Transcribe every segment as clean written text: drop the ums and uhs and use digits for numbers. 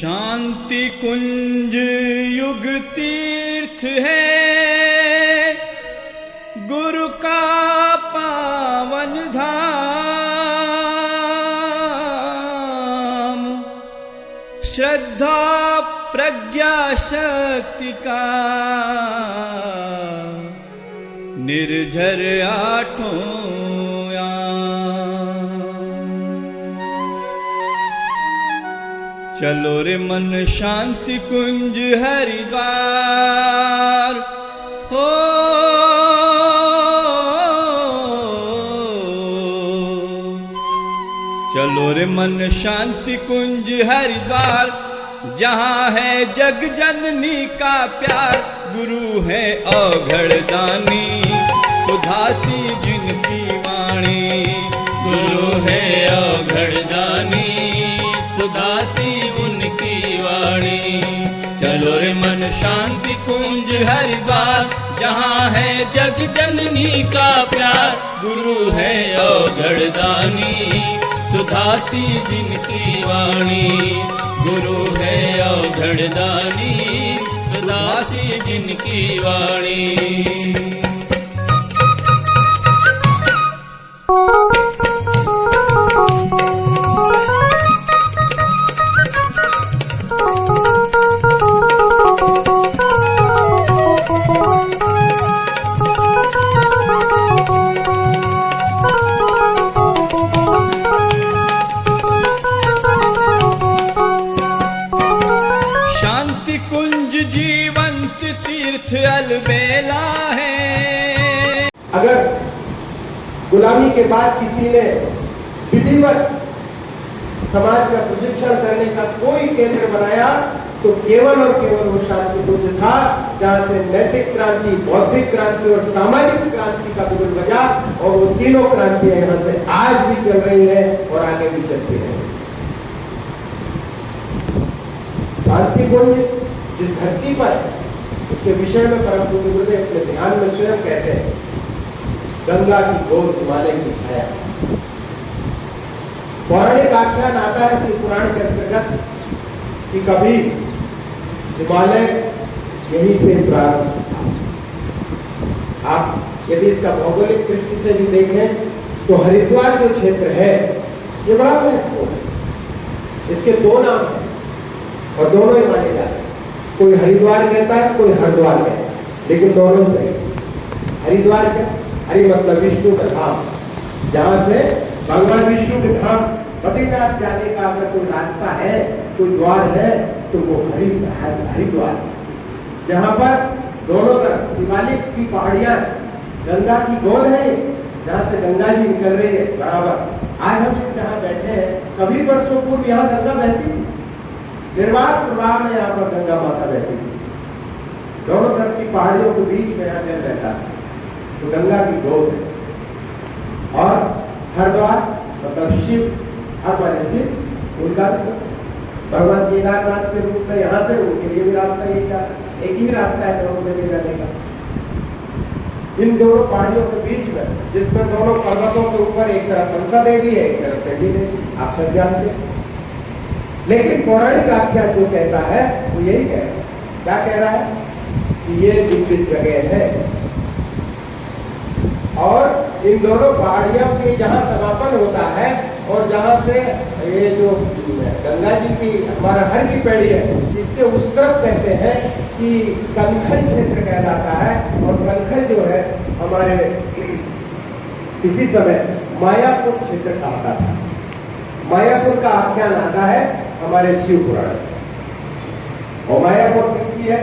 शांति कुंज युग तीर्थ है, गुरु का पावन धाम। श्रद्धा प्रज्ञा शक्ति का निर्झर आठों चलो रे मन शांति कुंज हरिद्वार हो। चलो रे मन शांति कुंज हरिद्वार, जहाँ है जग जननी का प्यार। गुरु है अवघड़ दानी, सुधासी जिनकी वाणी। गुरु है अवघड़ दानी, सुदासी उनकी वाणी। चलो रे मन शांति कुंज हरिद्वार, जहाँ है जग जननी का प्यार। गुरु है अवघड़ दानी, सुदासी जिनकी वाणी। गुरु है अवघड़ दानी, सुदासी जिनकी वाणी। जीवंत तीर्थ अलबेला है। अगर गुलामी के बाद किसी ने विधिवत समाज का प्रशिक्षण करने का कोई केंद्र बनाया तो केवल और केवल वो शांति कुंज था, जहां से नैतिक क्रांति, बौद्धिक क्रांति और सामाजिक क्रांति का बिगुल बजा। और वो तीनों क्रांतियां यहाँ से आज भी चल रही है और आगे भी चलती रहेंगी। शांति कुंज जिस धरती पर, उसके विषय में परम पूज्य गुरुदेव अपने ध्यान में स्वयं कहते हैं, गंगा की गोद हिमालय की छाया। पौराणिक आख्यान आता है श्री पुराण के अंतर्गत कि कभी हिमालय यहीं से प्रारंभ था। आप यदि इसका भौगोलिक दृष्टि से भी देखें तो हरिद्वार जो क्षेत्र है ये बड़ा महत्वपूर्ण है। इसके दो नाम हैं और दोनों ही माने जाते हैं। कोई हरिद्वार कहता है, कोई हरिद्वार कहता है, लेकिन दोनों सही। हरिद्वार क्या? हरि मतलब विष्णु का धाम, जहां से भगवान विष्णु के धाम बद्रीनाथ जाने का अगर कोई रास्ता है, कोई द्वार है, तो वो हरिद्वार, जहां पर दोनों तरफ शिवालिक की पहाड़ियां, गंगा की गोद है, जहां से गंगा जी निकल रही है बराबर। आज हम इस जहां बैठे हैं, कभी वर्षों पूर्व यहाँ गंगा बहती थी, निर्वात प्रवाह में यहाँ पर गंगा माता बहती थी। दोनों तरफ की पहाड़ियों के बीच में यहाँ जल रहता है, तो गंगा की गोद है। और हरिद्वार मतलब शिव, हर माने शिव, उनका भगवान केदारनाथ के रूप में यहाँ से उनके लिए भी रास्ता एक ही रास्ता है दोनों जगह जाने का। इन दोनों पहाड़ियों के बीच में, जिसमें दोनों पर्वतों के ऊपर एक तरफ मनसा देवी है, एक तरफ चंडी देवी, आप सब जानते हैं। लेकिन पौराणिक आख्यान जो कहता है वो यही कह रहा है। क्या कह रहा है? कि ये दिव्य जगह है और इन दोनों पहाड़ियों के जहाँ समापन होता है और जहाँ से ये जो गंगा जी की हमारा हर की पेड़ी है, इसके उस तरफ कहते हैं कि कनखल क्षेत्र कहलाता है। और कनखल जो है हमारे किसी समय मायापुर क्षेत्र का आता था। मायापुर का आख्यान आता है हमारे शिव पुराण। और मायापुर किसकी है?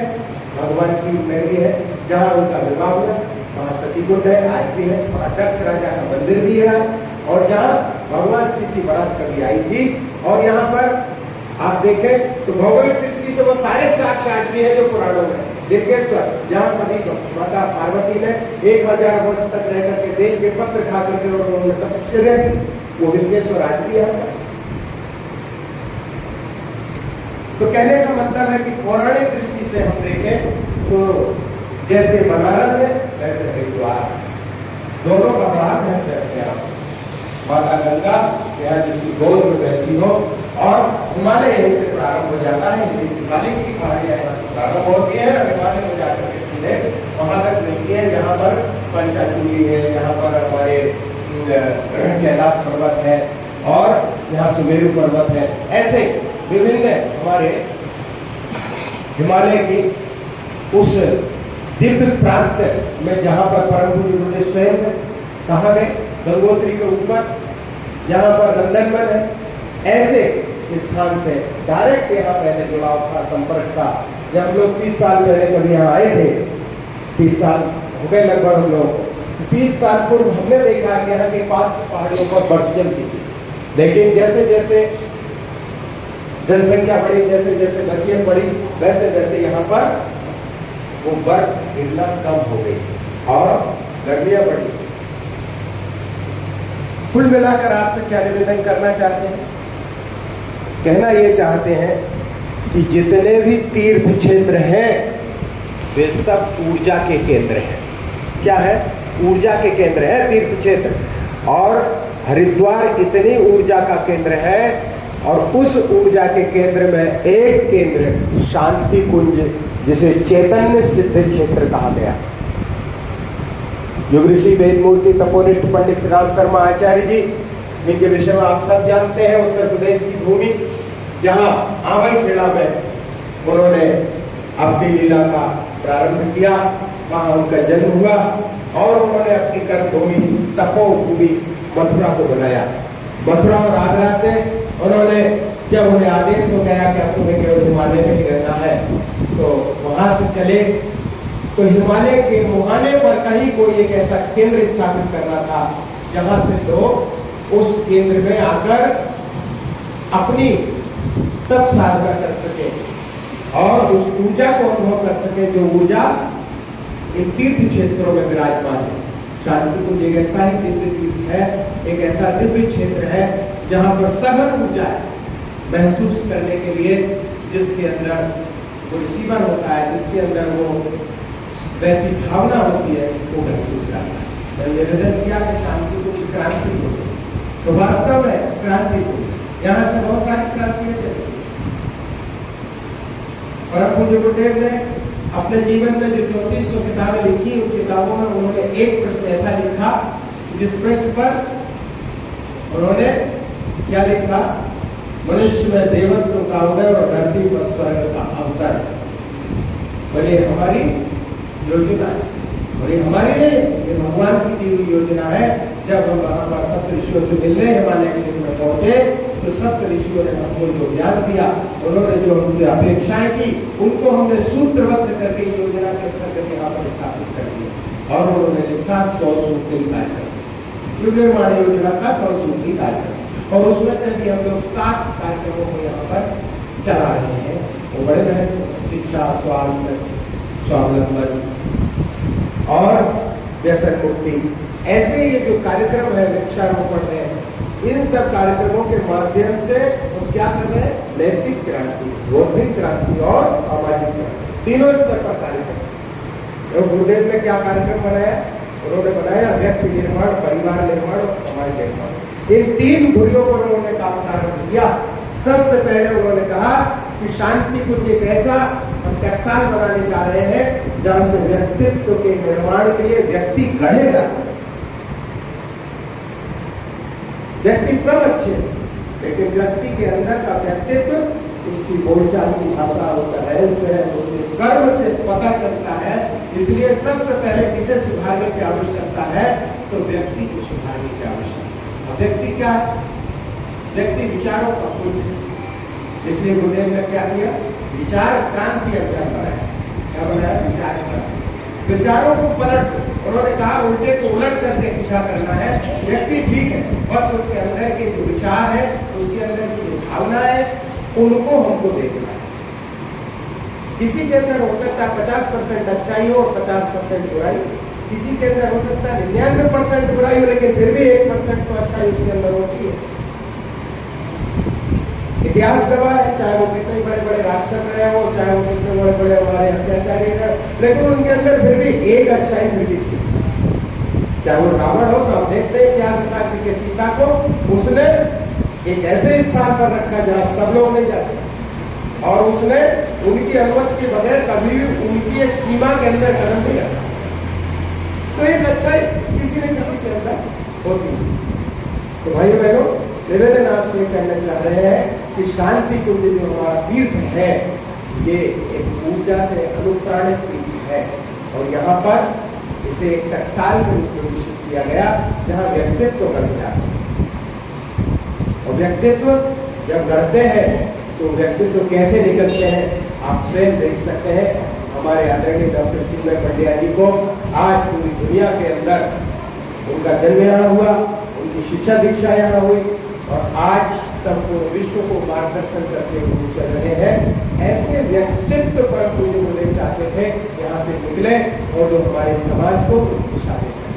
भगवान की नगरी है, जहाँ उनका विवाह हुआ। वहाँ सती कुंड है, आज भी है। वहाँ दक्ष राजा का मंदिर भी है और जहाँ भगवान शिव की बारात कभी आई थी। और यहाँ पर आप देखें तो भौगोलिक दृष्टि से वो सारे साक्ष्य आज भी है जो पुराणों में। लिंगेश्वर, जहाँ कभी माता पार्वती ने 1000 वर्ष तक रह करके बेल के पत्र खा करके और उन्होंने तपस्या की, वो लिंगेश्वर आज भी है। तो कहने का मतलब है कि पौराणिक दृष्टि से हम देखें तो जैसे बनारस है वैसे हरिद्वार, दोनों का भाग है। माता गंगा यहाँ जिसकी गोद में बहती हो, और हिमालय यहीं से प्रारंभ हो जाता है। हिमालय की पहाड़ियाँ यहाँ से प्रारंभ होती है और हिमालय में जाकर के सीधे वहाँ तक मिलती है जहाँ पर पंचाचूली है, यहाँ पर हमारे कैलाश पर्वत है और यहाँ सुमेरु पर्वत है। ऐसे विभिन्न हमारे हिमालय की उस दिव्य प्रांत में जहाँ पर परम पूज्य गुरुदेव स्वयं है, कहाँ गए, गंगोत्री के ऊपर जहाँ पर नंदनवन है, ऐसे स्थान से डायरेक्ट यहाँ पहले जुड़ाव था, संपर्क था। जब हम लोग 30 साल पहले कभी यहाँ आए थे, 30 साल हो गए लगभग हम लोग, 30 साल पूर्व हमने देखा कि यहाँ के पास पहाड़ियों पर बर्फ जमती थी, लेकिन जैसे जैसे जनसंख्या बढ़ी, जैसे जैसे नस्लियत बढ़ी, वैसे वैसे यहाँ पर वो बर्फ गिरना कम हो गई और गर्मियां बढ़ी। कुल मिलाकर आपसे क्या निवेदन करना चाहते हैं? कहना ये चाहते हैं कि जितने भी तीर्थ क्षेत्र हैं वे सब ऊर्जा के केंद्र हैं। क्या है? ऊर्जा के केंद्र है तीर्थ क्षेत्र। और हरिद्वार इतनी ऊर्जा का केंद्र है, और उस ऊर्जा के केंद्र में एक केंद्र शांति कुंज, जिसे चैतन्य सिद्ध क्षेत्र कहा गया। योग ऋषि वेदमूर्ति तपोनिष्ठ पंडित श्री राम शर्मा आचार्य जी, जिनके विषय में आप सब जानते हैं, उत्तर प्रदेश की भूमि जहाँ आंवलखेड़ा में उन्होंने अपनी लीला का प्रारंभ किया, वहाँ उनका जन्म हुआ और उन्होंने अपनी कर्मभूमि तपोभूमि मथुरा को बनाया। मथुरा और आगरा से उन्होंने, जब उन्हें आदेश हो गया कि अब तुम्हें केवल हिमालय में ही रहना है, तो वहाँ से चले। तो हिमालय के मुहाने पर कहीं कोई एक ऐसा केंद्र स्थापित करना था जहाँ से लोग उस केंद्र में आकर अपनी तप साधना कर सके और उस ऊर्जा को अनुभव कर सके जो ऊर्जा इन तीर्थ क्षेत्रों में विराजमान है। शांति कुंज एक ऐसा ही दिव्य तीर्थ है, एक ऐसा दिव्य क्षेत्र है जहाँ पर सघन ऊर्जा महसूस करने के लिए, जिसके अंदर वो रिसीवर होता है, जिसके अंदर वो वैसी भावना होती है, वो महसूस करता है। मैंने निवेदन किया कि शांति कुंज क्रांति हो, तो वास्तव में क्रांति हो, यहाँ से बहुत सारी क्रांतियां चली। परम पूज्य गुरुदेव ने अपने जीवन में जो 3400 किताबें लिखी, उन किताबों में उन्होंने एक प्रश्न ऐसा लिखा जिस प्रश्न पर उन्होंने क्या लिखा? मनुष्य में देवत्व का उदय और धरती पर स्वर्ग का अवतर। और ये हमारी योजना है, और ये हमारी नहीं, ये भगवान की दी हुई योजना है। जब हम वहाँ पर सप्त ऋषियों से मिलने हिमालय क्षेत्र में पहुंचे, तो सप्त ऋषियों ने हमको जो ज्ञान दिया, उन्होंने जो हमसे अपेक्षाएं की, उनको हमने सूत्रबद्ध करके योजना के अंतर्गत यहाँ पर स्थापित कर दिया। और उन्होंने लिखा 100 सूत्री कार्यक्रम, युग निर्माण योजना का 100 सूत्री कार्यक्रम, और उसमें से भी हम लोग 7 कार्यक्रमों को यहाँ पर चला रहे हैं। वो बड़े महत्व, शिक्षा, स्वास्थ्य, स्वावलंबन और व्यसन मुक्ति, ऐसे ये जो कार्यक्रम है, वृक्षारोपण है, इन सब कार्यक्रमों के माध्यम से हम क्या कर रहे हैं? नैतिक क्रांति, बौद्धिक क्रांति और सामाजिक क्रांति, तीनों स्तर पर कार्यक्रम। तो गुरुदेव ने क्या कार्यक्रम बनाया? उन्होंने बनाया व्यक्ति निर्माण, परिवार निर्माण और समाज निर्माण। इन 3 धुरियों पर उन्होंने काम प्रारंभ किया। सबसे पहले उन्होंने कहा कि शांति कुंज एक ऐसा हम टकसाल बनाने जा रहे हैं जहां से व्यक्तित्व के निर्माण के लिए व्यक्ति गढ़े जा सके। व्यक्ति सब अच्छे, लेकिन व्यक्ति के अंदर का व्यक्तित्व, उसकी बोलचाल की भाषा, उसका रहन सहन, उसके कर्म से पता चलता है। इसलिए सबसे पहले किसे सुधारने की आवश्यकता है? तो व्यक्ति को सुधारने की आवश्यकता। व्यक्ति क्या है? व्यक्ति विचारों का पुंज है। इसलिए गुरुदेव ने क्या किया? विचार क्रांति अभियान बनाया। क्या बनाया? विचार क्रांति। विचारों को पलट, उन्होंने कहा उल्टे को उलट करके सीधा करना है। व्यक्ति ठीक है, बस उसके अंदर के जो विचार है, उसके अंदर की जो भावना है, उनको हमको देखना है। किसी के अंदर हो सकता है 50% अच्छाई हो और 50% बुराई, किसी के अंदर हो सकता है 99% बुराई हो, लेकिन फिर भी 1% तो अच्छाई उसके अंदर होती है। इतिहास गवाह है, चाहे वो कितने बड़े बड़े राक्षस रहे हो, चाहे वो कितने बड़े बड़े हमारे अत्याचारी रहे, लेकिन उनके अंदर फिर भी एक अच्छाई फिर भी थी। चाहे वो रावण हो, तो हम देखते हैं क्या था कि सीता को उसने एक ऐसे स्थान पर रखा जहाँ सब लोग नहीं जा सकते, और उसने उनकी अनुमति के बगैर कभी भी उनकी एक सीमा के अंदर कदम नहीं रखा। तो एक अच्छाई किसी न किसी के अंदर होती है। तो भाई बहनों, निवेदन आपसे करना चाह रहे हैं कि शांति कुंज जो हमारा तीर्थ है, ये एक ऊर्जा से अनुप्राणित तीर्थ है, और यहाँ पर इसे एक टकसाल के रूप में विकसित किया गया जहाँ व्यक्तित्व गढ़े जाते हैं। और व्यक्तित्व जब गढ़ते हैं तो व्यक्तित्व कैसे निकलते हैं आप स्वयं देख सकते हैं। हमारे आदरणीय डॉक्टर चिन्मय पंड्या जी को आज पूरी दुनिया के अंदर उनका जन्म यहाँ हुआ, उनकी शिक्षा दीक्षा यहाँ हुई, और आज संपूर्ण विश्व को मार्गदर्शन करते हुए चल रहे हैं। ऐसे व्यक्तित्व पर पूज्य गुरुदेव चाहते थे यहाँ से निकले और जो हमारे समाज को दिशा दे सके।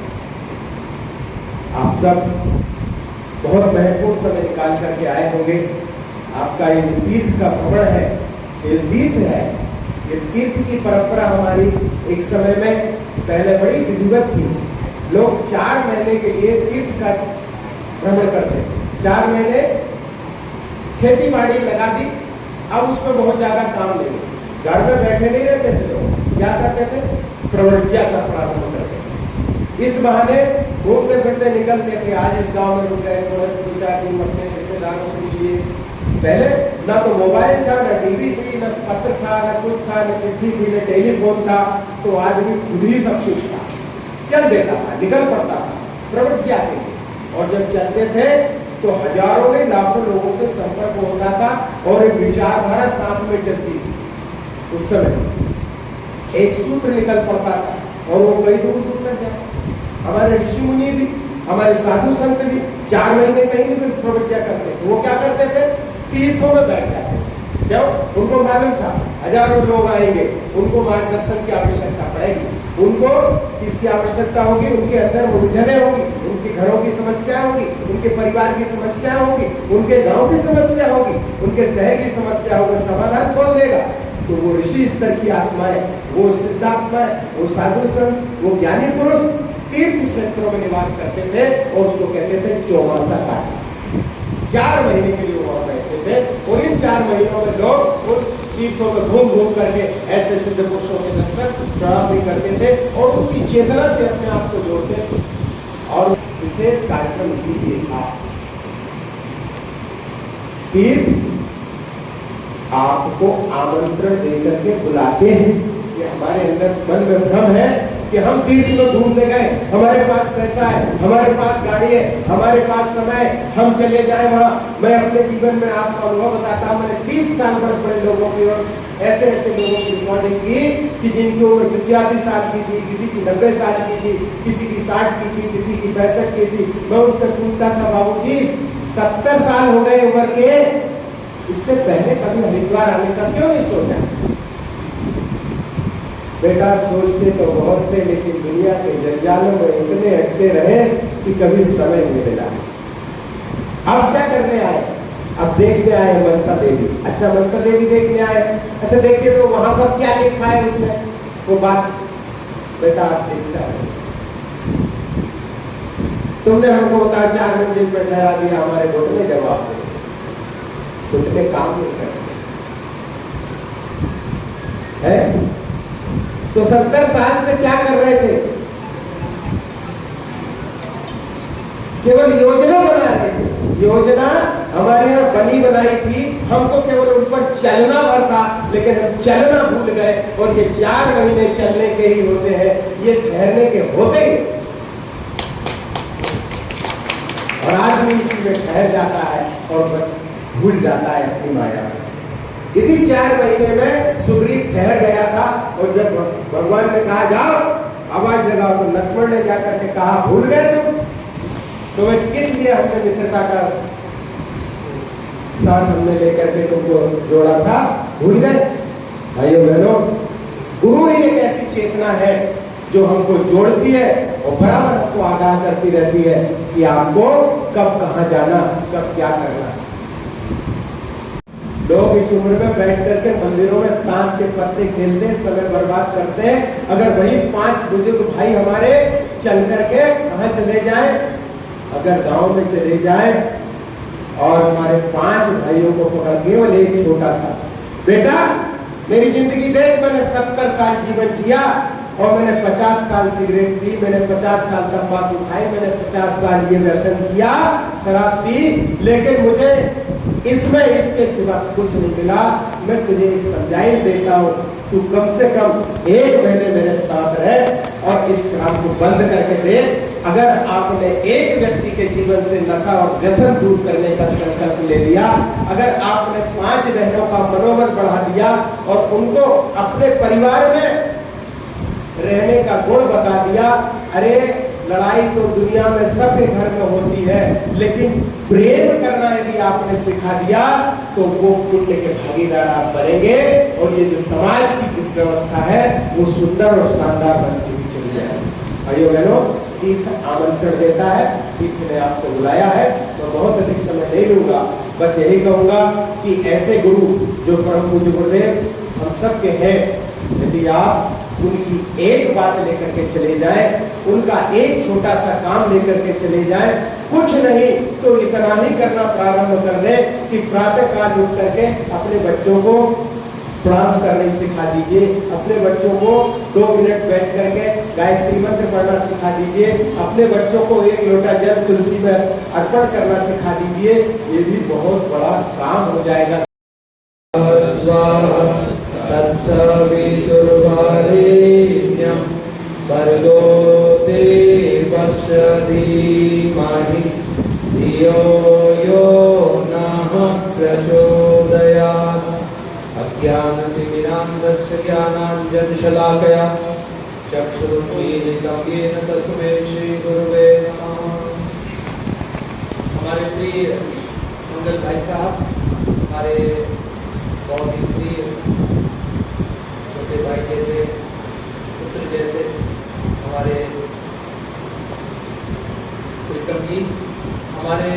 आप सब बहुत महत्वपूर्ण समय निकाल करके आए होंगे। आपका ये तीर्थ का भ्रमण है, ये तीर्थ है, ये तीर्थ की परंपरा हमारी एक समय में पहले बड़ी विधिवत थी। लोग 4 महीने के लिए तीर्थ का भ्रमण करते थे। 4 महीने खेती बाड़ी लगा दी, अब उसमें बहुत ज्यादा काम नहीं, घर में बैठे नहीं रहते थे लोग, क्या करते थे, प्रवृत्तियां सब प्रारंभ करते थे। इस बहाने घूमते फिरते निकलते थे। आज इस गांव में रुक गए, 2-4 दिन अपने रिश्तेदारों से लिए। पहले ना तो मोबाइल था, ना टीवी थी, ना पत्र था, ना कुछ था, ना चिट्ठी थी, ना टेलीफोन था, तो आज भी खुद ही सब कुछ था, चल देता था, निकल पड़ता था प्रवृत्तियां के लिए। और जब चलते थे तो हजारों में लाखों लोगों से संपर्क होता था और एक विचारधारा साथ में चलती थी। उस समय एक सूत्र निकल पड़ता था और वो कई दूर दूर तक जाए। हमारे ऋषि मुनि भी, हमारे साधु संत भी 4 महीने कहीं भी प्रवृत्तियां करते थे। वो क्या करते थे, तीर्थों में बैठ जाते थे। जब उनको मालूम था हजारों लोग आएंगे, उनको मार्गदर्शन की आवश्यकता पड़ेगी, उनको किसकी आवश्यकता होगी, उनके अंदर उलझने होगी, उनके घरों की समस्या होगी, उनके परिवार की समस्या होगी, उनके गांव की समस्या होगी, उनके शहर की समस्या होगी, समाधान कौन देगा? तो वो ऋषि स्तर की आत्माएं, वो सिद्धात्माएं, वो साधु संत, वो ज्ञानी पुरुष तीर्थ क्षेत्रों में निवास करते थे और उसको कहते थे चौमासा काट। 4 महीने के लिए वहां बैठते थे और इन 4 महीनों में लोग उन तीर्थों में घूम घूम करके ऐसे सिद्ध पुरुषों के दर्शन प्रणाम भी करते थे और उनकी चेतना से अपने आप को जोड़ते थे। और विशेष कार्यक्रम इसीलिए था। तीर्थ आपको आमंत्रण देकर के बुलाते हैं कि हमारे अंदर मन में भ्रम है कि हम तीर्थ में घूमने गए, हमारे पास पैसा है, हमारे पास गाड़ी है, हमारे पास समय है, हम चले जाए वहां। मैं अपने जीवन में आपको अनुभव बताता हूं, मैंने 30 साल बड़े लोगों की और ऐसे ऐसे लोगों की रिकॉर्डिंग की कि जिनकी उम्र 85 साल की थी, किसी की 90 साल की थी, किसी की 60 की थी, किसी की 65 की थी। मैं उनसे पूछता था, बाबू जी 70 साल हो गए उम्र के, इससे पहले कभी हरिद्वार आने का क्यों नहीं सोचा? बेटा सोचते तो बहुत थे, लेकिन दुनिया के जंजालों में इतने अटके रहे कि कभी समय नहीं मिला। अब क्या करने आए? अब देखने आए मनसा देवी। अच्छा, मनसा देवी देखने आए, अच्छा देखिए तो वहां पर क्या लिखा है उसमें, वो बात बेटा आप देखता है। तुमने हमको 4 मंजिल पे ठहरा दिया, हमारे घुटने जवाब दे, घुटने काम नहीं करते है। तो 70 साल से क्या कर रहे थे? केवल योजना बना रहे थे। योजना हमारे यहाँ बनी बनाई थी, हमको केवल उन पर चलना भर था, लेकिन हम चलना भूल गए। और ये 4 महीने चलने के ही होते हैं, ये ठहरने के होते ही। और आदमी इसी में ठहर जाता है और बस भूल जाता है अपनी माया। इसी 4 महीने में सुग्रीव ठहर गया था और जब भगवान ने कहा जाओ आवाज लगाओ, तो लक्ष्मण ने जाकर के कहा भूल गए तुम? तो वह किस लिए हमने मित्रता का साथ हमने लेकर के तुमको जोड़ा था, भूल गए? भाइयों बहनों, गुरु ही एक ऐसी चेतना है जो हमको जोड़ती है और बराबर हमको आगाह करती रहती है कि आपको कब कहाँ जाना, कब क्या करना। लोग इस उम्र में बैठ करके मंदिरों में ताश के पत्ते खेलते हैं, समय बर्बाद करते हैं। अगर वही 5 बुजुर्ग भाई हमारे चल करके कहाँ चले जाएं? अगर गांव में चले जाएं और हमारे 5 भाइयों को पकड़ केवल एक छोटा सा, बेटा मेरी जिंदगी देख, मैंने 70 साल जीवन जिया और मैंने 50 साल सिगरेट पी, मैंने 50 साल तंबाकू खाई, मैंने 50 साल ये व्यसन किया, शराब पी, लेकिन मुझे इसमें इसके सिवा कुछ नहीं मिला। मैं तुझे एक समझाइश देता हूँ, तू कम से कम 1 महीने मेरे साथ रह और इस काम को बंद करके दे। अगर आपने एक व्यक्ति के जीवन से नशा और व्यसन दूर करने का संकल्प ले लिया, अगर आपने 5 बहनों का मनोबल बढ़ा दिया और उनको अपने परिवार में रहने का गुण बता दिया, अरे लड़ाई तो दुनिया में सबके घर में होती है, लेकिन प्रेम करना यदि आपने सिखा दिया तो वो पुण्य के भागीदार आप बनेंगे और ये जो समाज की व्यवस्था है वो सुंदर और शानदार बनती हुई चली जाएगी। भाइयों बहनों, तीर्थ आमंत्रण देता है, तीर्थ ने आपको बुलाया है, तो बहुत अधिक समय नहीं लूंगा, बस यही कहूंगा कि ऐसे गुरु जो परम पूज्य गुरुदेव हम सब के हैं, यदि आप उनकी एक बात लेकर के चले जाएं, उनका एक छोटा सा काम लेकर के चले जाएं, कुछ नहीं तो इतना ही करना प्रारंभ कर दें कि प्रातः काल उठ करके अपने बच्चों को प्रणाम करने सिखा दीजिए, अपने बच्चों को 2 मिनट बैठ करके गायत्री मंत्र पढ़ना सिखा दीजिए, अपने बच्चों को 1 लोटा जल तुलसी में अर्पण करना सिखा दीजिए। ये भी बहुत बड़ा काम हो जाएगा। भर्गो देवस्य धीमहि धियो यो नः प्रचोदयात्। अज्ञानतिमिरान्धस्य ज्ञानाञ्जनशलाकया चक्षुरुन्मीलितं येन तस्मै श्रीगुरुवे नमः। हमारे प्रिय मंगल भाई साहब, हमारे बहुत ही प्रिय छोटे भाई जैसे, पुत्र जैसे हमारे विक्रम जी, हमारे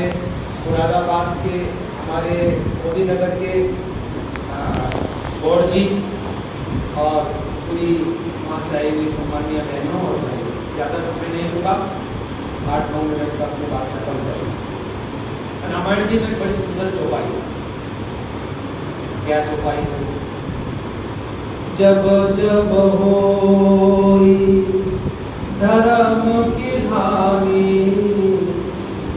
मुरादाबाद के, हमारे मोदी नगर के गौड़ जी और पूरी मात्र आई हुई सम्मानीय बहनों और भाइयों, ज़्यादा समय नहीं होगा, 8-9 मिनट तक अपनी बात खत्म करेंगे। रामायण जी में बड़ी सुंदर चौपाई है। क्या चौपाई है? जब जब होई धर्म की हानि,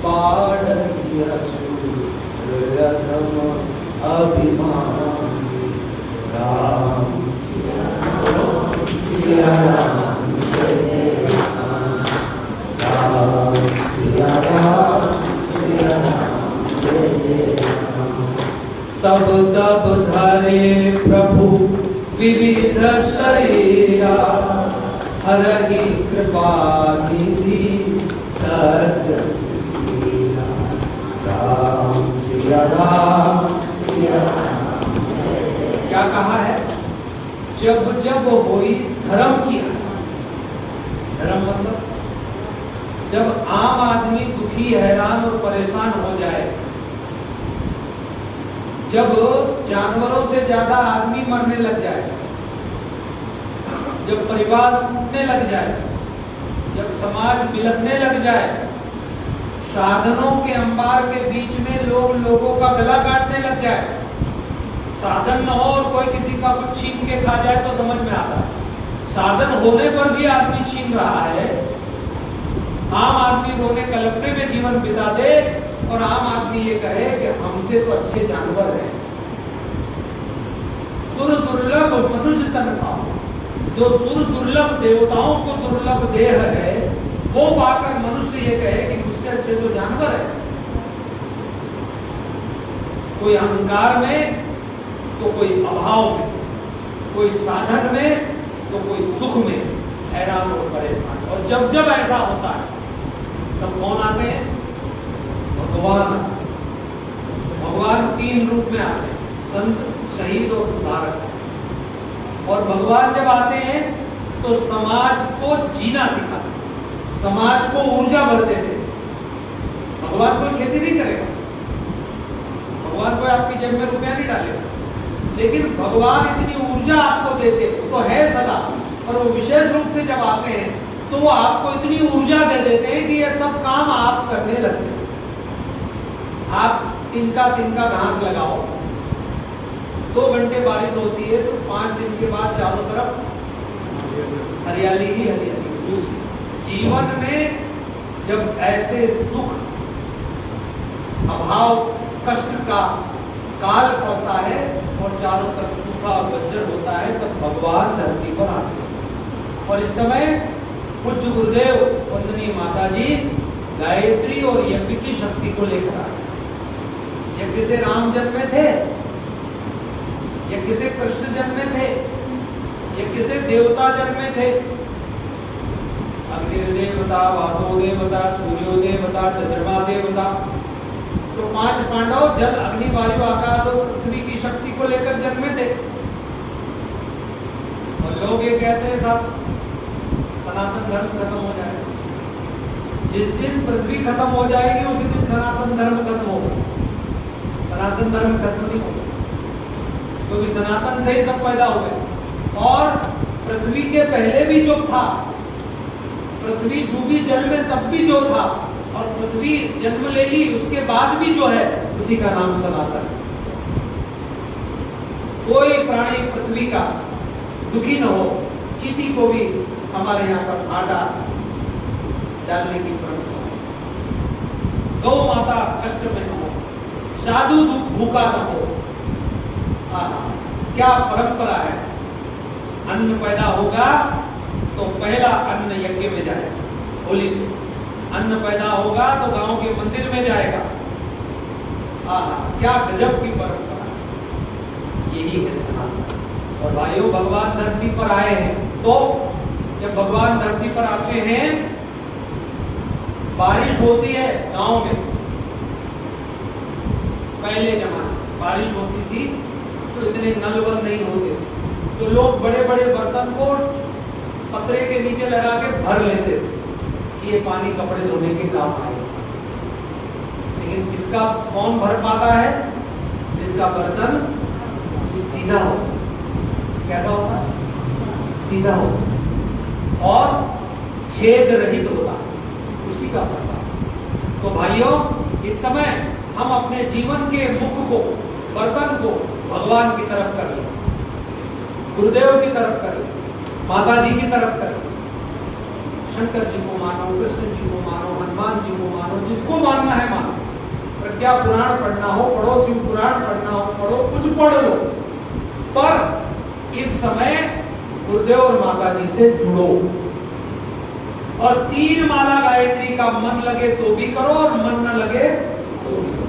पाढ़ी असुर अधम अभिमानी। राम सिया राम जय जय राम, राम सिया राम जय जय राम। तब तब धरे प्रभु विविध शरीरा, हरहि कृपा निधि सज्जन मीरा। राम सिया राम सिया राम। क्या कहा है? जब जब होई धर्म की हानि। धर्म मतलब जब आम आदमी दुखी, हैरान और परेशान हो जाए, जब जानवरों से ज्यादा आदमी मरने लग जाए, जब परिवार टूटने लग जाए, जब समाज बिलखने लग जाए, साधनों के अंबार के बीच में लोग लोगों का गला काटने लग जाए, साधन न हो और कोई किसी का कुछ छीन के खा जाए तो समझ में आता है। साधन होने पर भी आदमी छीन रहा है, आम आदमी रोने कलपने में जीवन बिता दे और आम आदमी ये कहे कि हमसे तो अच्छे जानवर हैं। सुर दुर्लभ मनुष्य तन का, जो सुर दुर्लभ देवताओं को दुर्लभ देह है, वो पाकर मनुष्य ये कहे कि मुझसे अच्छे तो जानवर है। कोई अहंकार में तो कोई अभाव में, कोई साधन में तो कोई दुख में हैरान और परेशान। और जब जब ऐसा होता है तब कौन आते हैं? भगवान। भगवान 3 रूप में आते हैं, संत, शहीद और सुधारक। और भगवान जब आते हैं तो समाज को जीना सिखाते हैं, समाज को ऊर्जा भर देते हैं। भगवान कोई खेती नहीं करेगा, भगवान कोई आपकी जेब में रुपया नहीं डालेगा, लेकिन भगवान इतनी ऊर्जा आपको देते, वो तो है सदा, और वो विशेष रूप से जब आते हैं तो वो आपको इतनी ऊर्जा दे देते हैं कि ये सब काम आप करने लगते हैं। आप तिनका घास लगाओ, 2 घंटे बारिश होती है तो 5 दिन के बाद चारों तरफ हरियाली ही हरियाली। जीवन में जब ऐसे दुख, अभाव, कष्ट का काल पड़ता है और चारों तरफ सूखा और बंजर होता है, तब भगवान धरती पर आते हैं। और इस समय पूज्य गुरुदेव वंदनीय माता जी गायत्री और यज्ञ की शक्ति को लेकर आए। यज्ञ से राम जन्मे थे, यज्ञ से कृष्ण जन्मे थे, यज्ञ से देवता जन्मे थे। अग्निदेवता, वातो देवता, सूर्यो देवता, चंद्रमा देवता। तो 5 पांडव जल, अग्नि, वायु, आकाश और पृथ्वी की शक्ति को लेकर जन्मे थे। और लोग ये कहते हैं साहब सनातन धर्म खत्म हो जाएगा। जिस दिन पृथ्वी खत्म हो जाएगी उसी दिन सनातन धर्म खत्म होगा। सनातन धर्म खत्म नहीं हो सकता, क्योंकि सनातन से ही सब पैदा हो गए। और पृथ्वी के पहले भी जो था, पृथ्वी डूबी जल में तब भी जो था, और पृथ्वी जन्म ले ली उसके बाद भी जो है, उसी का नाम सनातन है। कोई प्राणी पृथ्वी का दुखी न हो। चींटी को भी हमारे यहाँ पर आटा डालने की परंपरा है। गौ माता कष्ट में न हो, साधु भूखा न हो। क्या परंपरा है। अन्न पैदा होगा तो पहला अन्न यज्ञ में जाएगा। होली अन्न पैदा होगा तो गांव के मंदिर में जाएगा। क्या गजब की परंपरा, यही है सनातन। और भाइयों, भगवान धरती पर आए हैं, तो जब भगवान धरती पर आते हैं, बारिश होती है गांव में। पहले जमाने बारिश होती थी तो इतने नल वर नहीं होते, तो लोग बड़े बड़े बर्तन को पतरे के नीचे लगा के भर लेते थे कि ये पानी कपड़े धोने के काम आएगा। लेकिन इसका कौन भर पाता है? जिसका बर्तन सीधा हो। कैसा होता है? सीधा हो और छेद रहित होता है, उसी का बर्तन। तो भाइयों, इस समय हम अपने जीवन के मुख को, बर्तन को भगवान की तरफ कर लें, गुरुदेव की तरफ कर लें, माता जी की तरफ कर लें, शंकर जी को मानो, कृष्ण जी को मानो, हनुमान जी को मानो, जिसको मानना है मानो। प्रज्ञा पुराण पढ़ना हो पढ़ो, शिव पुराण पढ़ना हो पढ़ो, कुछ पढ़ लो, पर इस समय गुरुदेव और माता जी से जुड़ो। और 3 माला गायत्री का मन लगे तो भी करो और मन न लगे तो भी करो।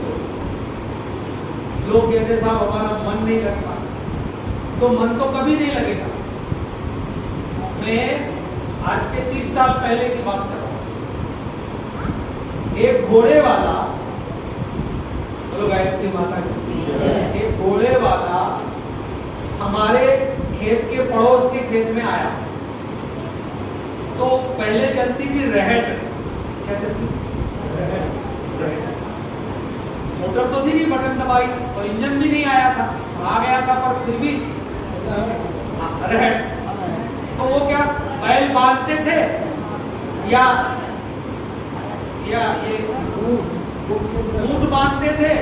लोग कहते साहब हमारा मन नहीं लगता, तो मन तो कभी नहीं लगेगा। मैं आज के 30 साल पहले की बात कर रहा हूं। एक घोड़े वाला, बोलो गायत्री माता की, एक घोड़े वाला हमारे खेत के पड़ोस के खेत में आया। तो पहले चलती थी रहट। क्या चलती थी? रहट। मोटर तो थी नहीं, बटन दबाई, और इंजन भी नहीं आया था, आ गया था, पर फिर भी रहट। तो वो क्या बैल बांधते थे या ये ऊंट बांधते थे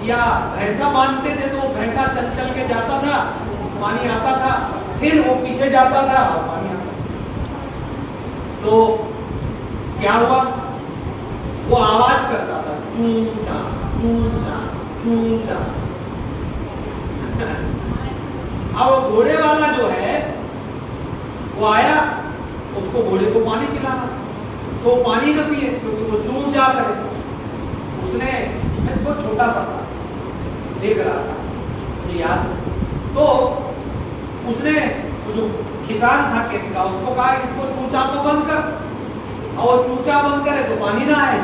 या भैंसा बांधते थे। तो भैंसा चल चल के जाता था, पानी आता था, फिर वो पीछे जाता था, पानी आता था। तो क्या हुआ? वो आवाज करता था, चूंचा चूंचा चूंचा। अब घोड़े वाला जो है वो आया, उसको घोड़े को पानी पिलाना, तो पानी न पिए क्योंकि वो चूंचा करे। उसने, वो छोटा सा था, देख रहा था, मुझे याद है, तो उसने जो किसान था खेत का, उसको कहा इसको चूंचा को बंद कर, और चूंचा बंद करे तो पानी ना आए।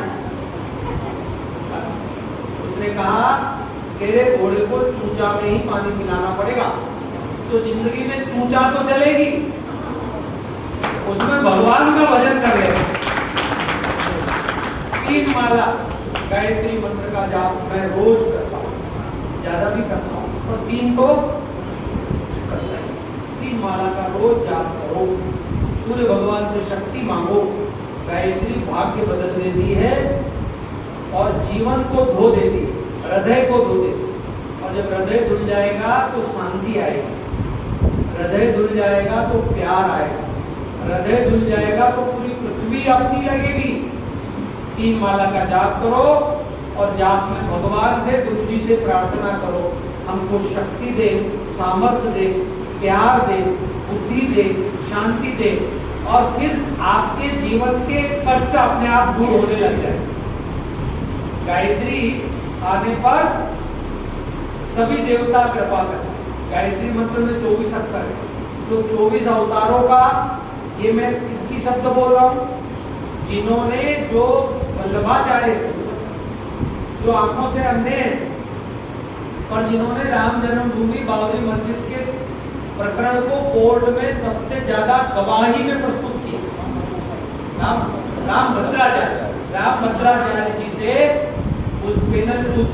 उसने कहा तेरे घोड़े को चूंचा में ही पानी पिलाना पड़ेगा, तो जिंदगी में चूंचा तो चलेगी, उसमें भगवान का भजन करेगा। 3 माला गायत्री मंत्र का जाप मैं रोज करता हूँ, ज्यादा भी करता हूँ, और 3 को करता है। 3 माला का रोज जाप करो, सूर्य भगवान से शक्ति मांगो। गायत्री भाग्य बदल देती है और जीवन को धो देती है, हृदय को धो देती है। और जब हृदय धुल जाएगा तो शांति आएगी, हृदय धुल जाएगा तो प्यार आएगा, हृदय धुल जाएगा तो पूरी पृथ्वी अपनी लगेगी। 3 माला का जाप करो और जाप में भगवान से, गुरु जी से प्रार्थना करो, हमको शक्ति दे, सामर्थ्य दे, प्यार दे, बुद्धि दे, शांति दे, और फिर आपके जीवन के कष्ट अपने आप दूर होने लग जाए। गायत्री आने पर सभी देवता कृपा करते हैं। गायत्री मंत्र में 24 अक्षर है, तो 24 अवतारों का ये मैं इसकी शब्द बोल रहा हूँ, जिन्होंने जो वल्लभाचार्य जो आंखों से अंधे हैं और जिन्होंने राम जन्मभूमि बाबरी मस्जिद के प्रकरण को कोर्ट में सबसे ज्यादा गवाही में प्रस्तुत किया, राम भद्राचार्य जी से उस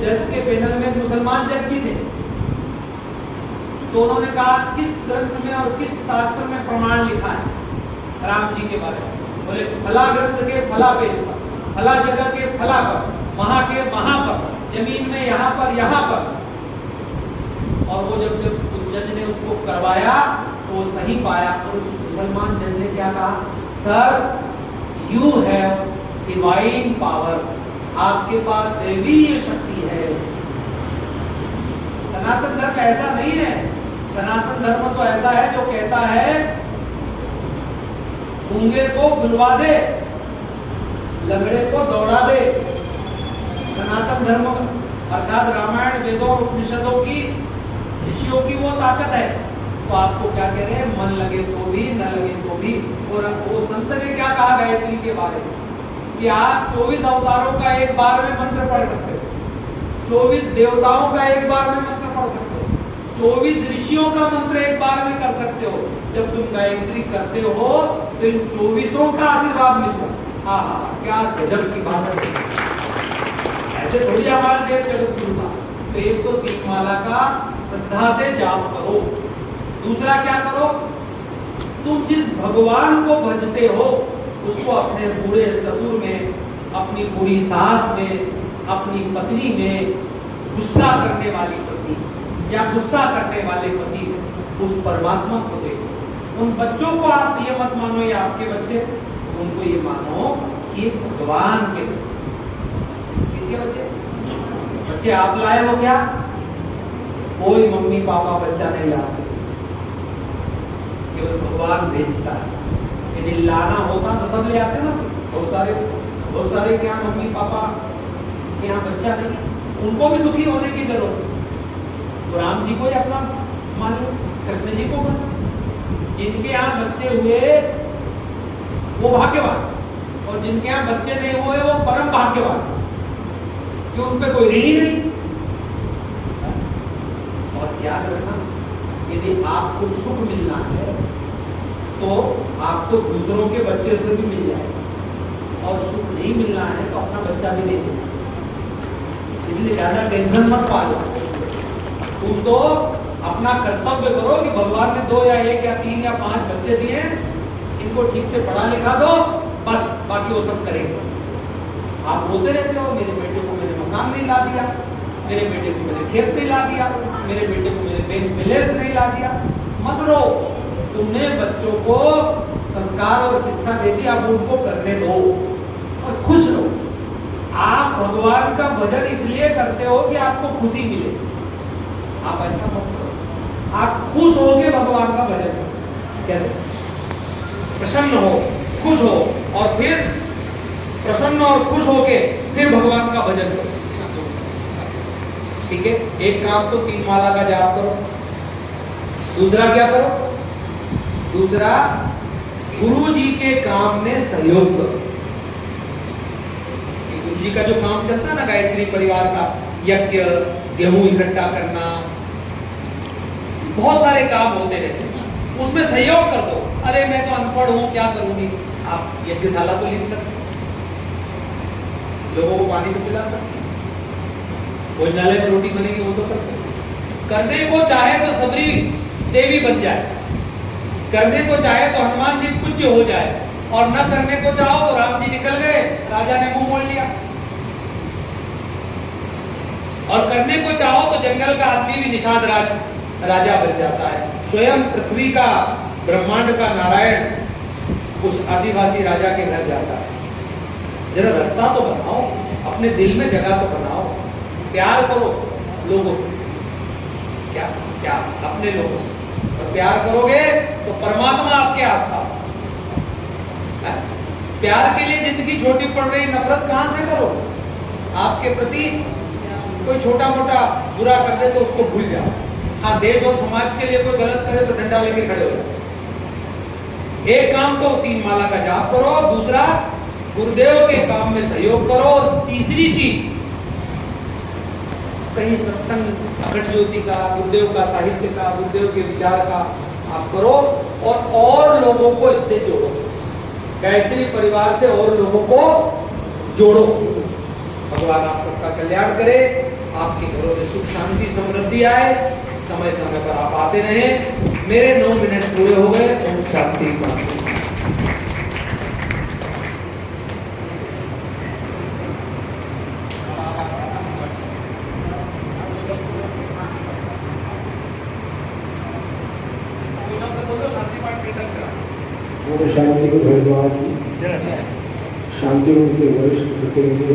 जज के पैनल में मुसलमान जज भी थे। तो उन्होंने कहा किस ग्रंथ में और किस शास्त्र में प्रमाण लिखा है राम जी के बारे में। बोले फला ग्रंथ के फला पेज पर, फला जगह के फला पर, वहां के वहां पर, जमीन में यहाँ पर। और वो जब उस जज ने उसको करवाया तो वो सही पाया। और उस मुसलमान जज ने क्या कहा, sir you have divine power, आपके पास दैवीय शक्ति है। सनातन धर्म ऐसा नहीं है। सनातन धर्म तो ऐसा है जो कहता है गूंगे को बुलवा दे, लंगड़े को दौड़ा दे। सनातन धर्म अर्थात रामायण, वेदों और उपनिषदों की, ऋषियों की वो ताकत है। तो आपको क्या कह रहे हैं, मन लगे तो भी, न लगे तो भी। और वो संत ने क्या कहा गायत्री के बारे में कि आप 24 अवतारों का एक बार में मंत्र पढ़ सकते हो, 24 देवताओं का एक बार में मंत्र पढ़ सकते हो, 24 ऋषियों का मंत्र एक बार में कर सकते हो। जब तुम गायत्री करते हो तो इन 24 का आशीर्वाद मिलता है। हाँ, क्या गजब की बात है। ऐसे थोड़ी हमारा देश जगत गुरु का। तो एक तो 3 माला का श्रद्धा से जाप करो। दूसरा क्या करो, तुम जिस भगवान को भजते हो उसको अपने बूढ़े ससुर में, अपनी बूढ़ी सास में, अपनी पत्नी में, गुस्सा करने वाली पत्नी या गुस्सा करने वाले पति में उस परमात्मा को देखो। उन बच्चों को आप ये मत मानो ये आपके बच्चे, उनको ये मानो कि भगवान के बच्चे। किसके बच्चे? बच्चे आप लाए हो क्या? कोई मम्मी पापा बच्चा नहीं ला सकते, केवल भगवान भेजता है। यदि लाना होता तो सब ले आते ना। बहुत सारे के यहाँ मम्मी पापा के यहाँ बच्चा नहीं, उनको भी दुखी होने की जरूरत है। तो राम जी को ही अपना मानो, कृष्ण जी को मानो। जिनके यहाँ बच्चे हुए वो भाग्यवान, और जिनके यहाँ बच्चे नहीं हुए वो परम भाग्यवान, क्यों उन पे कोई ऋणी नहीं। और याद रखना, यदि आपको सुख मिलना है तो आपको दूसरों के बच्चे से भी मिल जाएगा, और सुख नहीं मिलना है तो अपना बच्चा भी नहीं देगा। इसलिए ज्यादा टेंशन मत पालो, तुम तो अपना कर्तव्य करो कि भगवान ने 2 या 1 या 3 या 5 बच्चे दिए, इनको ठीक से पढ़ा लिखा दो, बस बाकी वो सब करेंगे। आप रोते रहते हो, मेरे बेटे को मैंने मकान नहीं ला दिया, मेरे बेटे को मैंने खेत नहीं ला दिया, मेरे बेटे को मैंने बैंक बैलेंस नहीं ला दिया। मत रो, तुमने बच्चों को संस्कार और शिक्षा दे दी, आप उनको करने दो और खुश रहो। आप भगवान का भजन इसलिए करते हो कि आपको खुशी मिले। आप ऐसा मत करो, आप खुश हो के भगवान का भजन करो। कैसे? प्रसन्न हो, खुश हो, और फिर प्रसन्न और खुश होके फिर भगवान का भजन करो। ठीक है, एक काम तो 3 माला का जाप करो। दूसरा क्या करो? दूसरा गुरु जी के काम में सहयोग करो। गुरु जी का जो काम चलता है ना, गायत्री परिवार का यज्ञ, गेहूं इकट्ठा करना, बहुत सारे काम होते रहते हैं, उसमें सहयोग कर दो। अरे मैं तो अनपढ़ हूं, क्या करूंगी? आप यज्ञशाला तो लिख सकते, लोगों को पानी तो पिला सकते, भोजनालय में रोटी बनेगी वो तो कर सकते। करने को चाहे तो सबरी देवी बन जाए, करने को चाहे तो हनुमान जी पूज्य हो जाए, और न करने को चाहो तो राम जी निकल गए, राजा ने मुंह मोड़ लिया। और करने को चाहो तो जंगल का आदमी भी निषाद राजा बन जाता है। स्वयं पृथ्वी का, ब्रह्मांड का नारायण उस आदिवासी राजा के घर जाता है। जरा रास्ता तो बनाओ, अपने दिल में जगह तो बनाओ, प्यार करो लोगों से, क्या अपने लोगों से, और प्यार करोगे तो परमात्मा आपके आसपास है। प्यार के लिए जिंदगी छोटी पड़ रही, नफरत कहां से करो? आपके प्रति कोई छोटा मोटा बुरा कर दे तो उसको भूल जाओ। हाँ, देश और समाज के लिए कोई गलत करे तो डंडा लेके खड़े हो जाओ। एक काम तो 3 माला का जाप करो, दूसरा गुरुदेव के काम में सहयोग करो, तीसरी चीज कहीं सत्संग अखंड ज्योति का, गुरुदेव का साहित्य का, गुरुदेव के विचार का आप करो, और लोगों को इससे जोड़ो। गायत्री परिवार से और लोगों को जोड़ो। भगवान आप सबका कल्याण करे, आपके घरों में सुख शांति समृद्धि आए, समय समय पर आप आते रहे। मेरे 9 मिनट पूरे हो गए। ओम शांति शांति। शांति को भरद्वाज शांति उनके वरिष्ठ प्रतिनिधि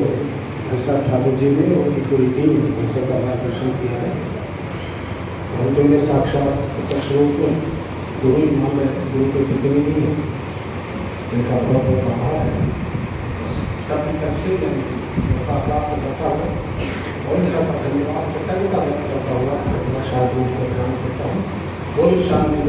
प्रसाद ठाकुर जी ने और पूरी टीम ने का मार्गदर्शन किया है। हम दोनों साक्षात प्रत्यक्ष रूप में गुरु गुरु के प्रतिनिधि हैं, इनका बहुत बहुत आभार है। सबकी तरफ से मौका प्राप्त करता हूँ और इन सबका धन्यवाद कृतज्ञता व्यक्त करता हुआ शांति को प्रदान करता हूँ। बोलो शांति।